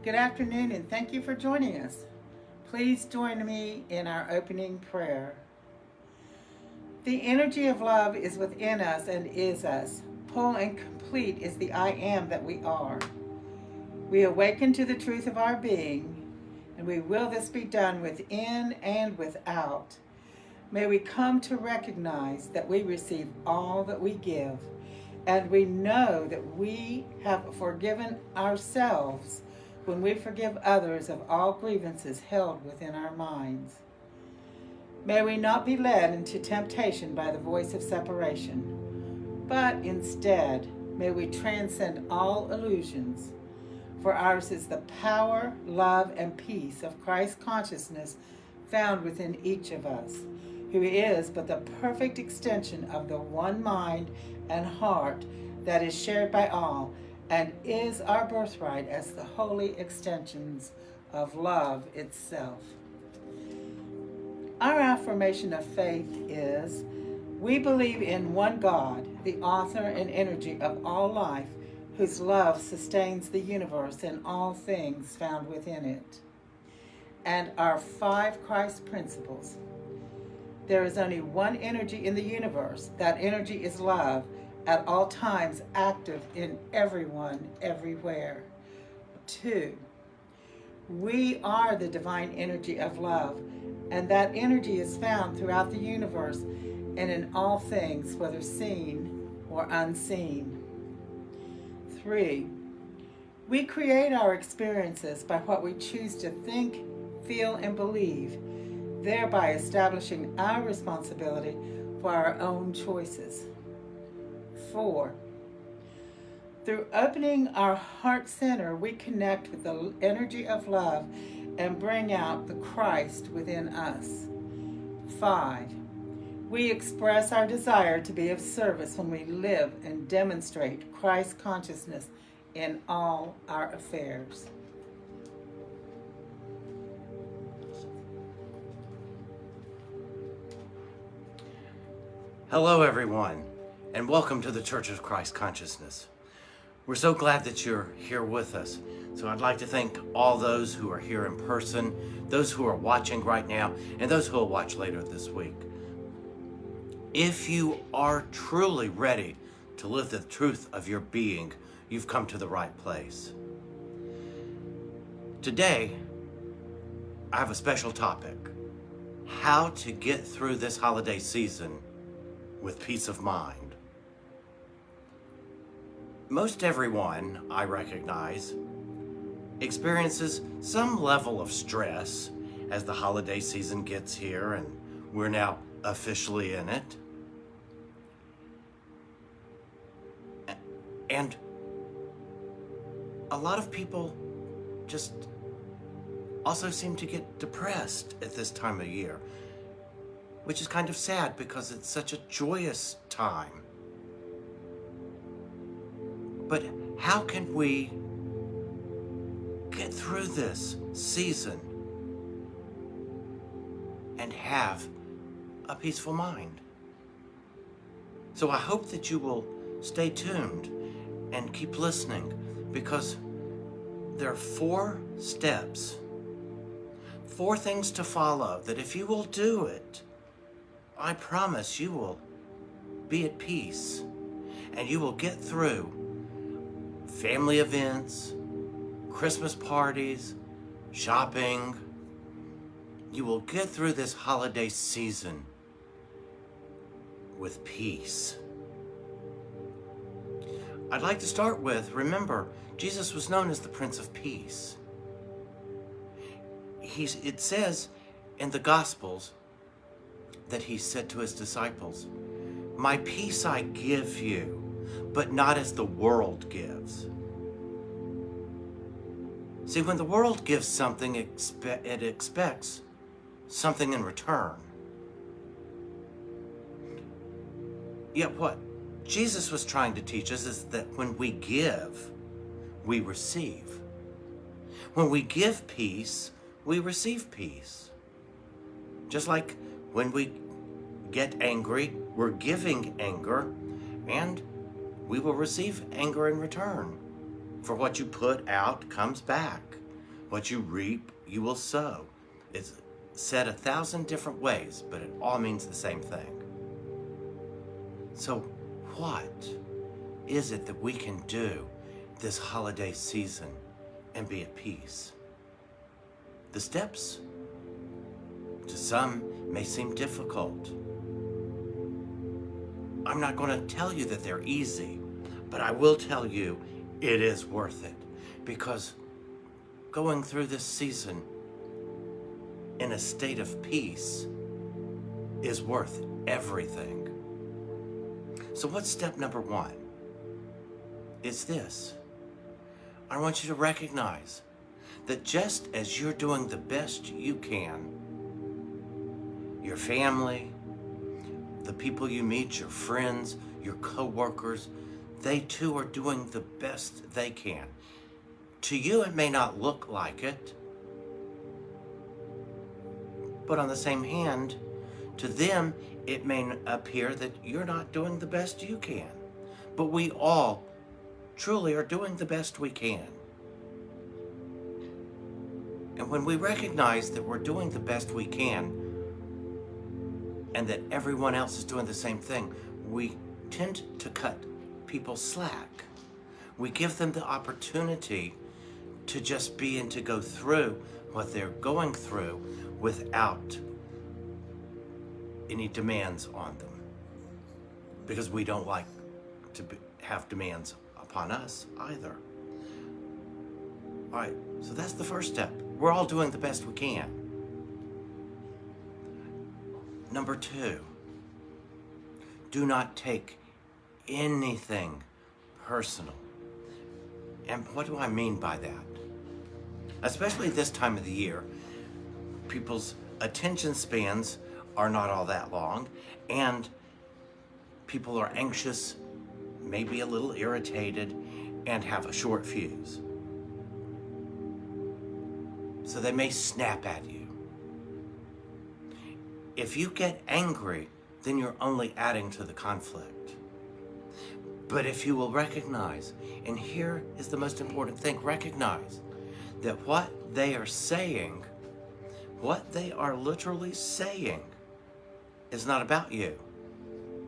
Good afternoon, and thank you for joining us. Please join me in our opening prayer. The energy of love is within us and is us. Full and complete is the I am that we are. We awaken to the truth of our being, and we will this be done within and without. May we come to recognize that we receive all that we give, and we know that we have forgiven ourselves when we forgive others of all grievances held within our minds. May we not be led into temptation by the voice of separation, but instead may we transcend all illusions, for ours is the power, love, and peace of Christ consciousness found within each of us, who is but the perfect extension of the one mind and heart that is shared by all, and is our birthright as the holy extensions of love itself. Our affirmation of faith is, we believe in one God, the author and energy of all life, whose love sustains the universe and all things found within it. And our 5 Christ principles. There is only one energy in the universe. That energy is love, at all times active in everyone, everywhere. 2, we are the divine energy of love, and that energy is found throughout the universe and in all things, whether seen or unseen. 3, we create our experiences by what we choose to think, feel, and believe, thereby establishing our responsibility for our own choices. 4, through opening our heart center, we connect with the energy of love and bring out the Christ within us. 5, we express our desire to be of service when we live and demonstrate Christ consciousness in all our affairs. Hello, everyone, and welcome to the Church of Christ Consciousness. We're so glad that you're here with us. So I'd like to thank all those who are here in person, those who are watching right now, and those who will watch later this week. If you are truly ready to live the truth of your being, you've come to the right place. Today, I have a special topic: how to get through this holiday season with peace of mind. Most everyone, I recognize, experiences some level of stress as the holiday season gets here and we're now officially in it. And a lot of people just also seem to get depressed at this time of year, which is kind of sad because it's such a joyous time. But how can we get through this season and have a peaceful mind? So I hope that you will stay tuned and keep listening, because there are 4 steps, 4 things to follow that if you will do it, I promise you will be at peace and you will get through family events, Christmas parties, shopping. You will get through this holiday season with peace. I'd like to start with, remember, Jesus was known as the Prince of Peace. It says in the Gospels that he said to his disciples, "My peace I give you, but not as the world gives." See, when the world gives something, it expects something in return. Yet what Jesus was trying to teach us is that when we give, we receive. When we give peace, we receive peace. Just like when we get angry, we're giving anger, and we will receive anger in return. For what you put out comes back. What you reap, you will sow. It's said 1,000 different ways, but it all means the same thing. So what is it that we can do this holiday season and be at peace? The steps, to some, may seem difficult. I'm not going to tell you that they're easy, but I will tell you it is worth it, because going through this season in a state of peace is worth everything. So what's step number one? It's this. I want you to recognize that just as you're doing the best you can, your family, the people you meet, your friends, your co-workers, they too are doing the best they can. To you, it may not look like it, but on the same hand, to them, it may appear that you're not doing the best you can. But we all truly are doing the best we can. And when we recognize that we're doing the best we can, and that everyone else is doing the same thing, we tend to cut people slack. We give them the opportunity to just be and to go through what they're going through without any demands on them, because we don't like to have demands upon us either. All right, so that's the first step. We're all doing the best we can. Number two, do not take anything personal. And what do I mean by that? Especially this time of the year, people's attention spans are not all that long, and people are anxious, maybe a little irritated, and have a short fuse. So they may snap at you. If you get angry, then you're only adding to the conflict. But if you will recognize, and here is the most important thing, recognize that what they are saying, what they are literally saying, is not about you.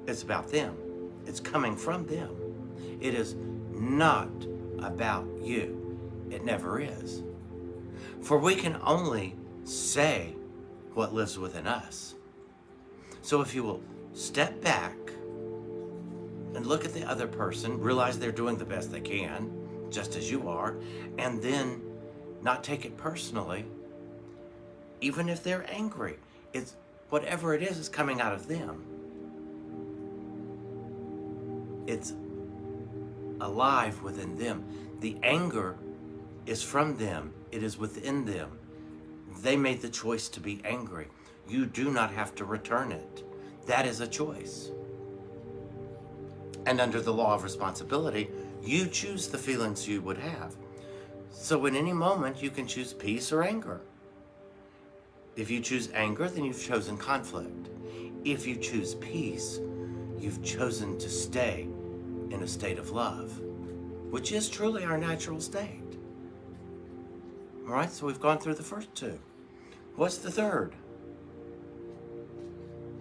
It's about them. It's coming from them. It is not about you. It never is. For we can only say what lives within us. So if you will step back and look at the other person, realize they're doing the best they can, just as you are, and then not take it personally, even if they're angry. It's whatever it is coming out of them. It's alive within them. The anger is from them. It is within them. They made the choice to be angry. You do not have to return it. That is a choice. And under the law of responsibility, you choose the feelings you would have. So in any moment, you can choose peace or anger. If you choose anger, then you've chosen conflict. If you choose peace, you've chosen to stay in a state of love, which is truly our natural state. All right, so we've gone through the first two. What's the third?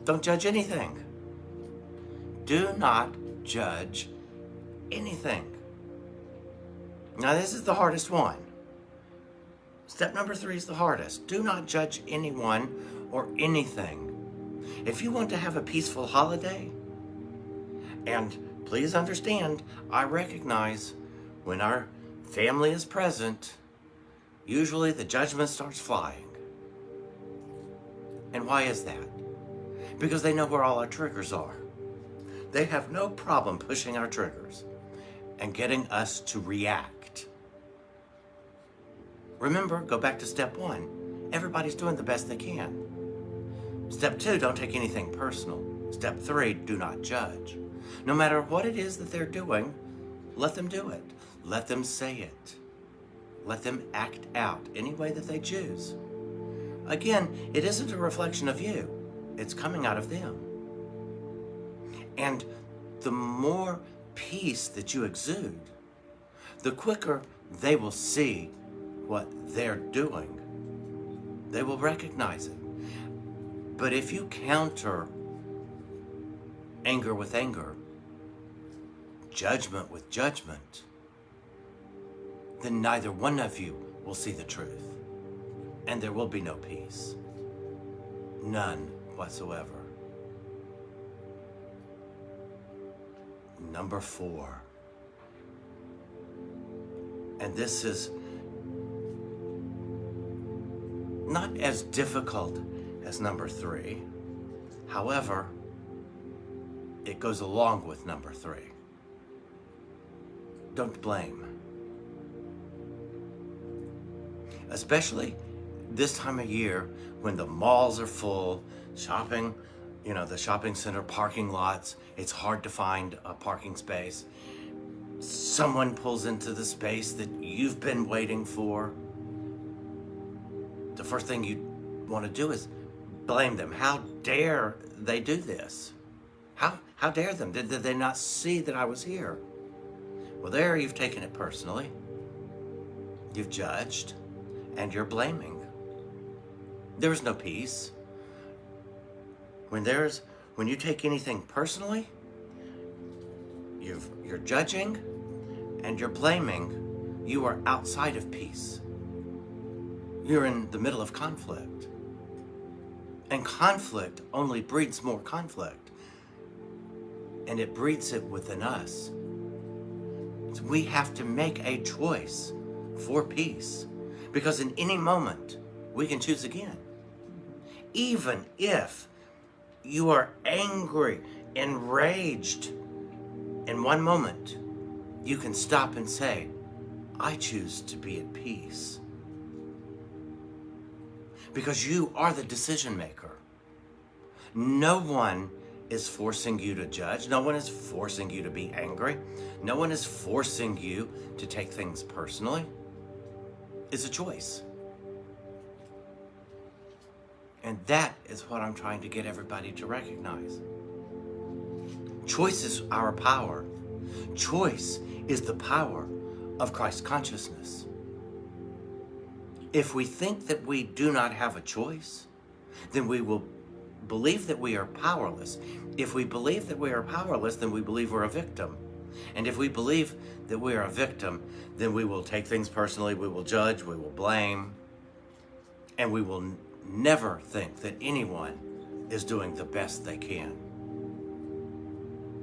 Don't judge anything. Do not judge anything. Now, this is the hardest one. Step number 3 is the hardest. Do not judge anyone or anything. If you want to have a peaceful holiday, and please understand, I recognize when our family is present, usually the judgment starts flying. And why is that? Because they know where all our triggers are. They have no problem pushing our triggers and getting us to react. Remember, go back to step 1. Everybody's doing the best they can. Step 2, don't take anything personal. Step 3, do not judge. No matter what it is that they're doing, let them do it. Let them say it. Let them act out any way that they choose. Again, it isn't a reflection of you. It's coming out of them. And the more peace that you exude, the quicker they will see what they're doing, they will recognize it. But if you counter anger with anger, judgment with judgment, then neither one of you will see the truth, and there will be no peace. None whatsoever. Number 4. And this is not as difficult as number 3. However, it goes along with number 3. Don't blame. Especially this time of year when the malls are full, shopping, the shopping center parking lots, it's hard to find a parking space. Someone pulls into the space that you've been waiting for. The first thing you want to do is blame them. How dare they do this? How dare them? Did they not see that I was here? Well, there you've taken it personally. You've judged, and you're blaming. There is no peace. When you take anything personally, you're judging and you're blaming, you are outside of peace. You're in the middle of conflict. And conflict only breeds more conflict. And it breeds it within us. So we have to make a choice for peace. Because in any moment, we can choose again. Even if you are angry, enraged, in one moment, you can stop and say, I choose to be at peace. Because you are the decision maker. No one is forcing you to judge. No one is forcing you to be angry. No one is forcing you to take things personally. It's a choice. And that is what I'm trying to get everybody to recognize. Choice is our power. Choice is the power of Christ consciousness. If we think that we do not have a choice, then we will believe that we are powerless. If we believe that we are powerless, then we believe we're a victim. And if we believe that we are a victim, then we will take things personally, we will judge, we will blame, and we will never think that anyone is doing the best they can.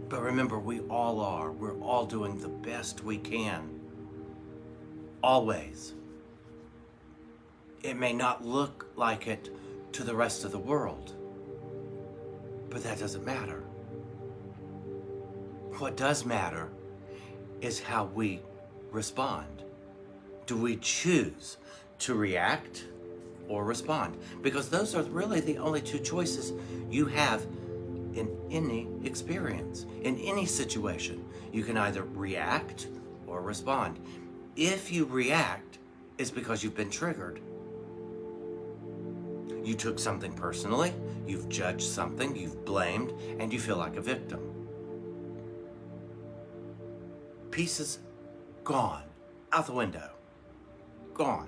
But remember, we all are. We're all doing the best we can. Always. It may not look like it to the rest of the world, but that doesn't matter. What does matter is how we respond. Do we choose to react or respond? Because those are really the only two choices you have in any experience, in any situation. You can either react or respond. If you react, it's because you've been triggered. You took something personally, you've judged something, you've blamed, and you feel like a victim. Peace is gone, out the window, gone.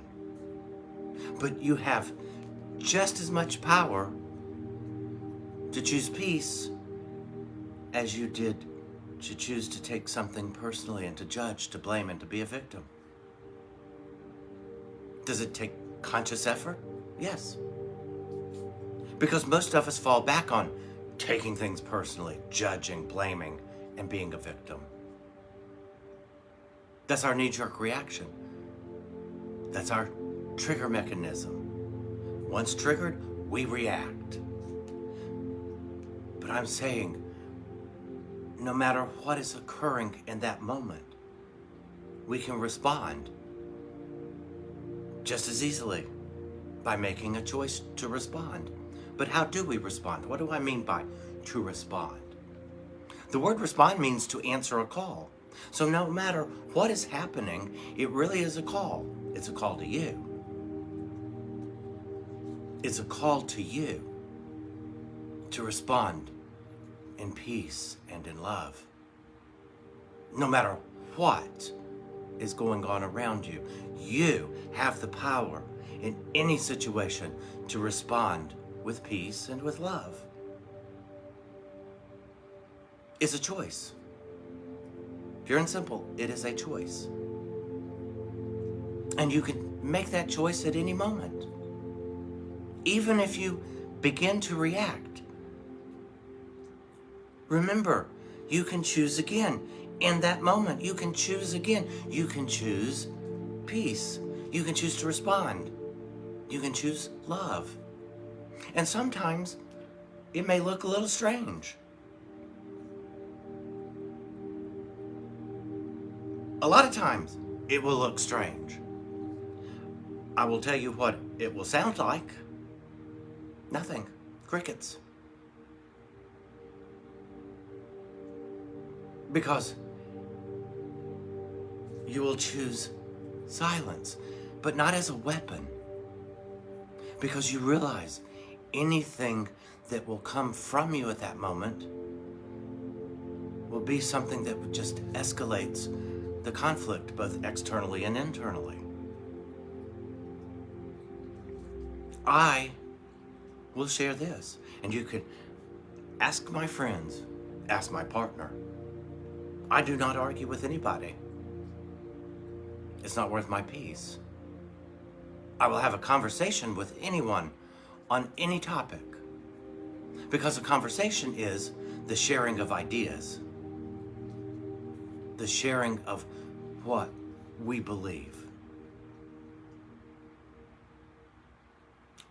But you have just as much power to choose peace as you did to choose to take something personally and to judge, to blame, and to be a victim. Does it take conscious effort? Yes. Because most of us fall back on taking things personally, judging, blaming, and being a victim. That's our knee-jerk reaction. That's our trigger mechanism. Once triggered, we react. But I'm saying, no matter what is occurring in that moment, we can respond just as easily by making a choice to respond. But how do we respond? What do I mean by to respond? The word respond means to answer a call. So no matter what is happening, it really is a call. It's a call to you. It's a call to you to respond in peace and in love. No matter what is going on around you. You have the power in any situation to respond with peace and with love. It's a choice. Pure and simple, it is a choice. And you can make that choice at any moment. Even if you begin to react, remember, you can choose again. In that moment, you can choose again. You can choose peace. You can choose to respond. You can choose love. And sometimes it may look a little strange. A lot of times it will look strange. I will tell you what it will sound like. Nothing. Crickets. Because you will choose silence, but not as a weapon. Because you realize anything that will come from you at that moment will be something that just escalates the conflict, both externally and internally. I will share this, and you could ask my friends, ask my partner. I do not argue with anybody. It's not worth my peace. I will have a conversation with anyone on any topic, because a conversation is the sharing of ideas, the sharing of what we believe.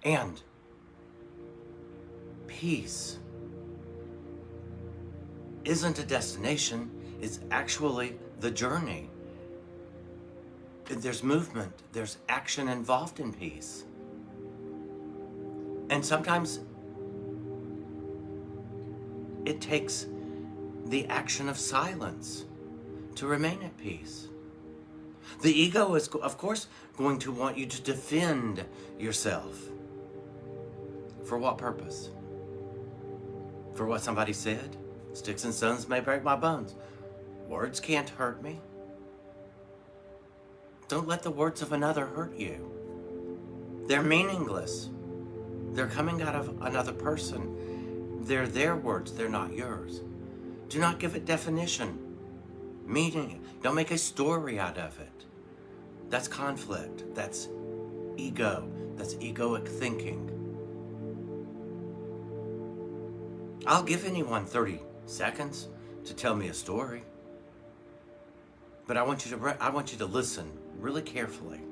And peace isn't a destination, it's actually the journey. There's movement, there's action involved in peace. And sometimes it takes the action of silence to remain at peace. The ego is, of course, going to want you to defend yourself. For what purpose? For what somebody said? Sticks and stones may break my bones. Words can't hurt me. Don't let the words of another hurt you. They're meaningless. They're coming out of another person. They're their words, they're not yours. Do not give it definition, meaning. Don't make a story out of it. That's conflict. That's ego. That's egoic thinking. I'll give anyone 30 seconds to tell me a story. But I want you to listen really carefully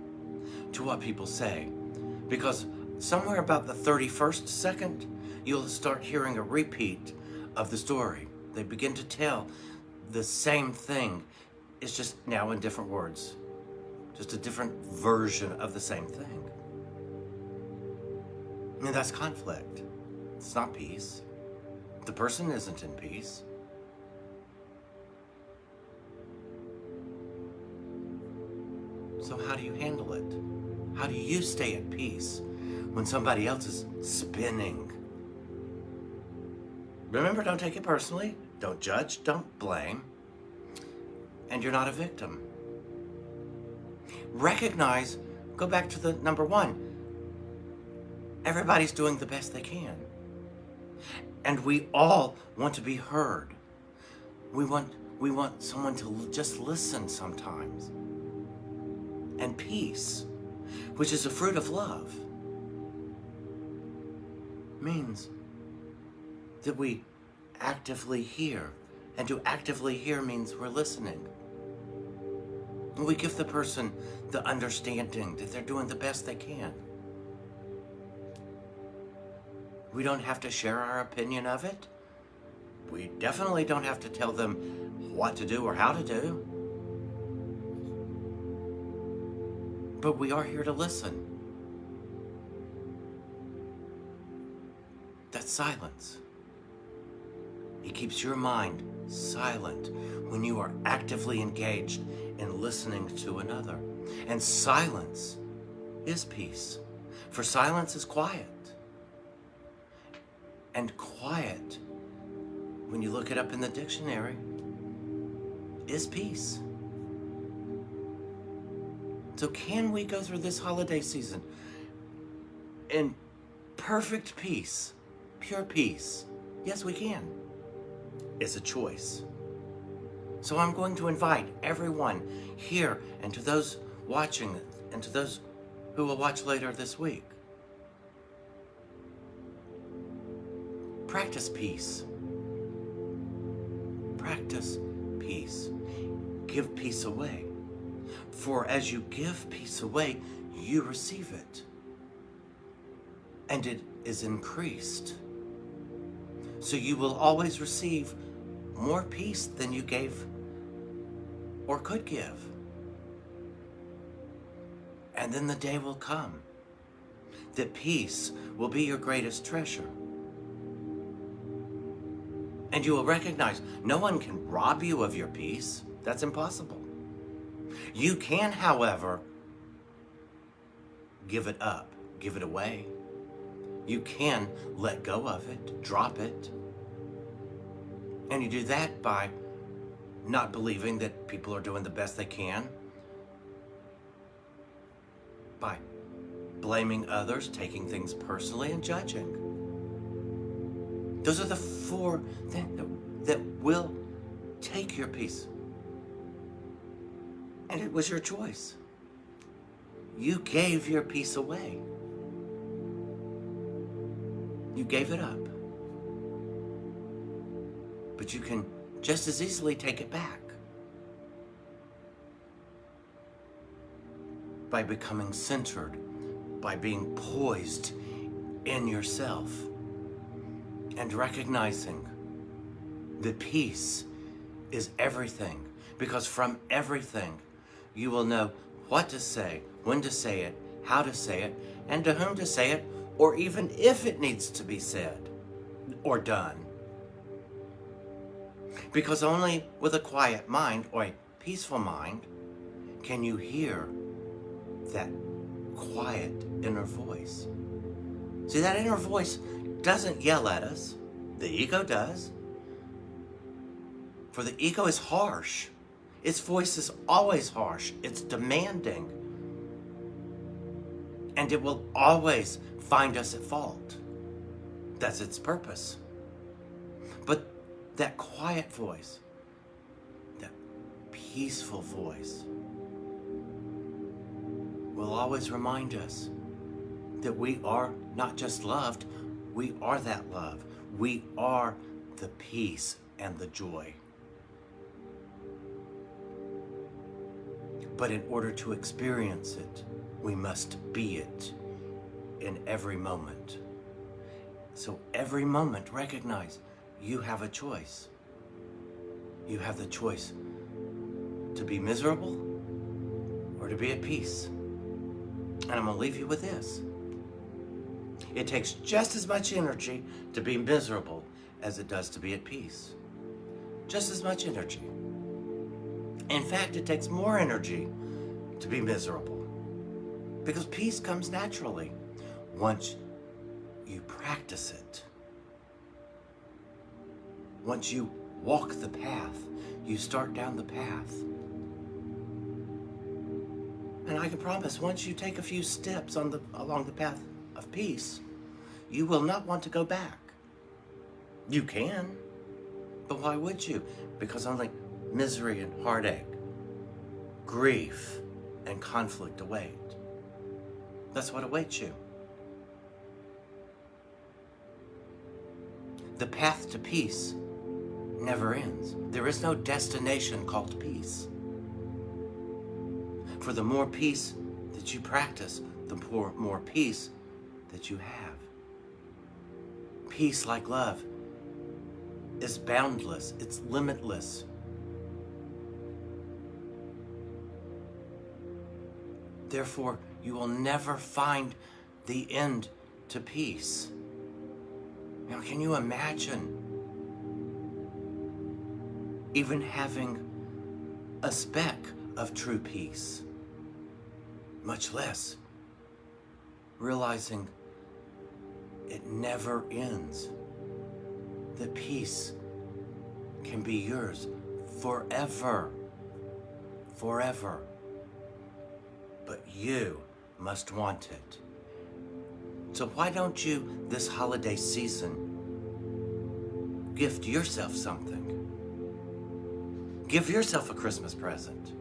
to what people say, because somewhere about the 31st second, you'll start hearing a repeat of the story. They begin to tell the same thing. It's just now in different words, just a different version of the same thing. And that's conflict. It's not peace. The person isn't in peace. So how do you handle it? How do you stay at peace when somebody else is spinning? Remember, don't take it personally. Don't judge. Don't blame. And you're not a victim. Recognize, go back to the number one. Everybody's doing the best they can. And we all want to be heard. We want someone to just listen sometimes. And peace, which is a fruit of love, means that we actively hear. And to actively hear means we're listening. And we give the person the understanding that they're doing the best they can. We don't have to share our opinion of it. We definitely don't have to tell them what to do or how to do. But we are here to listen. That's silence. It keeps your mind silent when you are actively engaged in listening to another. And silence is peace. For silence is quiet. And quiet, when you look it up in the dictionary, is peace. So can we go through this holiday season in perfect peace, pure peace? Yes, we can. It's a choice. So I'm going to invite everyone here and to those watching and to those who will watch later this week. Practice peace. Practice peace. Give peace away. For as you give peace away, you receive it. And it is increased. So you will always receive more peace than you gave or could give. And then the day will come that peace will be your greatest treasure. And you will recognize no one can rob you of your peace. That's impossible. You can, however, give it up, give it away. You can let go of it, drop it. And you do that by not believing that people are doing the best they can, by blaming others, taking things personally, and judging. Those are the four things that will take your peace. And it was your choice. You gave your peace away. You gave it up. But you can just as easily take it back by becoming centered, by being poised in yourself, and recognizing that peace is everything, because from everything you will know what to say, when to say it, how to say it, and to whom to say it, or even if it needs to be said or done. Because only with a quiet mind or a peaceful mind can you hear that quiet inner voice. See, that inner voice doesn't yell at us. The ego does. For the ego is harsh. Its voice is always harsh. It's demanding. And it will always find us at fault. That's its purpose. But that quiet voice, that peaceful voice, will always remind us that we are not just loved, we are that love. We are the peace and the joy. But in order to experience it, we must be it in every moment. So every moment, recognize you have a choice. You have the choice to be miserable or to be at peace. And I'm going to leave you with this. It takes just as much energy to be miserable as it does to be at peace. Just as much energy. In fact, it takes more energy to be miserable. Because peace comes naturally once you practice it. Once you walk the path, you start down the path. And I can promise, once you take a few steps along the path of peace, you will not want to go back. You can, but why would you? Because only misery and heartache, grief and conflict await. That's what awaits you. The path to peace never ends. There is no destination called peace. For the more peace that you practice, the more peace that you have. Peace, like love, is boundless. It's limitless. Therefore, you will never find the end to peace. Now, can you imagine even having a speck of true peace? Much less realizing it never ends. That peace can be yours forever. Forever. but you must want it. So why don't you, this holiday season, gift yourself something? Give yourself a Christmas present.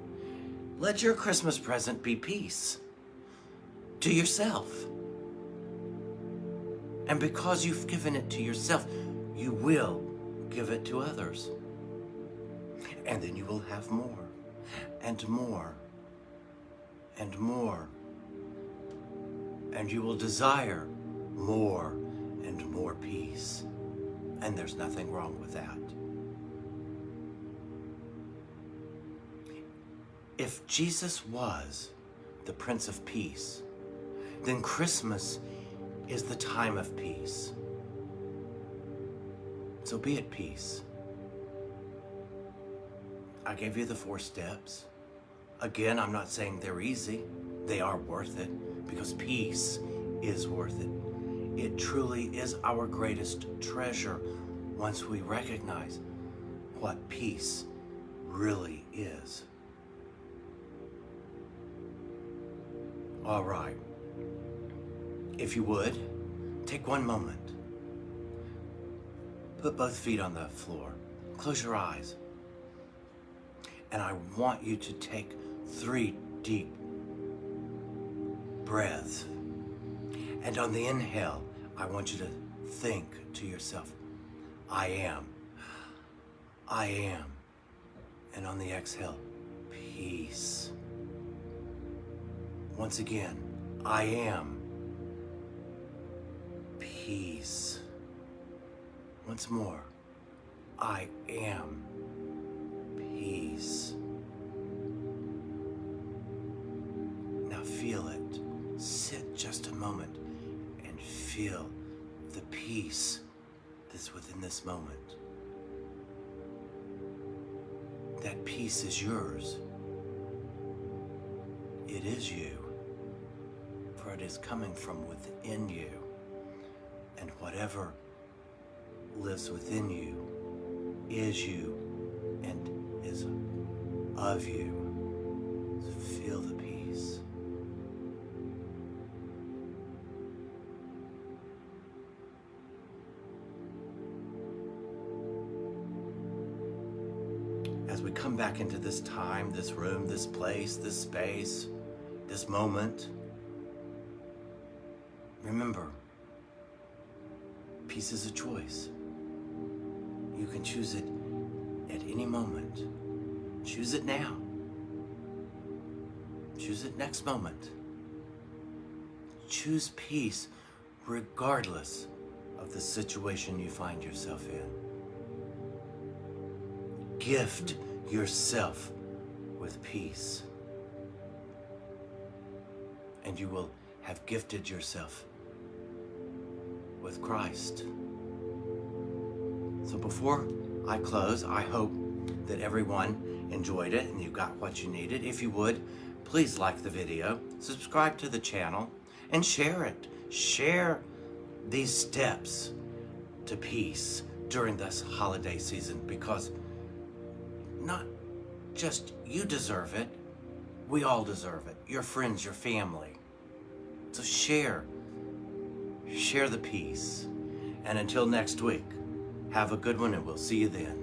Let your Christmas present be peace to yourself. And because you've given it to yourself, you will give it to others. And then you will have more and more and more. And you will desire more and more peace. And there's nothing wrong with that. If Jesus was the Prince of Peace, then Christmas is the time of peace. So be at peace. I gave you the 4 steps. Again, I'm not saying they're easy. They are worth it, because peace is worth it. It truly is our greatest treasure once we recognize what peace really is. All right. If you would, take one moment. Put both feet on the floor. Close your eyes. And I want you to take 3 deep breaths. And on the inhale, I want you to think to yourself, I am. I am. And on the exhale, peace. Once again, I am. Peace. Once more, I am. Peace. Now feel it. Sit just a moment and feel the peace that's within this moment. That peace is yours. It is you, for it is coming from within you, and whatever lives within you is you and is of you. So feel the peace. As we come back into this time, this room, this place, this space, this moment, remember, peace is a choice. You can choose it at any moment. Choose it now. Choose it next moment. Choose peace regardless of the situation you find yourself in. Gift yourself with peace, and you will have gifted yourself with Christ. So before I close, I hope that everyone enjoyed it and you got what you needed. If you would, please like the video, subscribe to the channel, and share it. Share these steps to peace during this holiday season, because not just you deserve it, we all deserve it. Your friends, your family. So share the peace. And until next week, have a good one, and we'll see you then.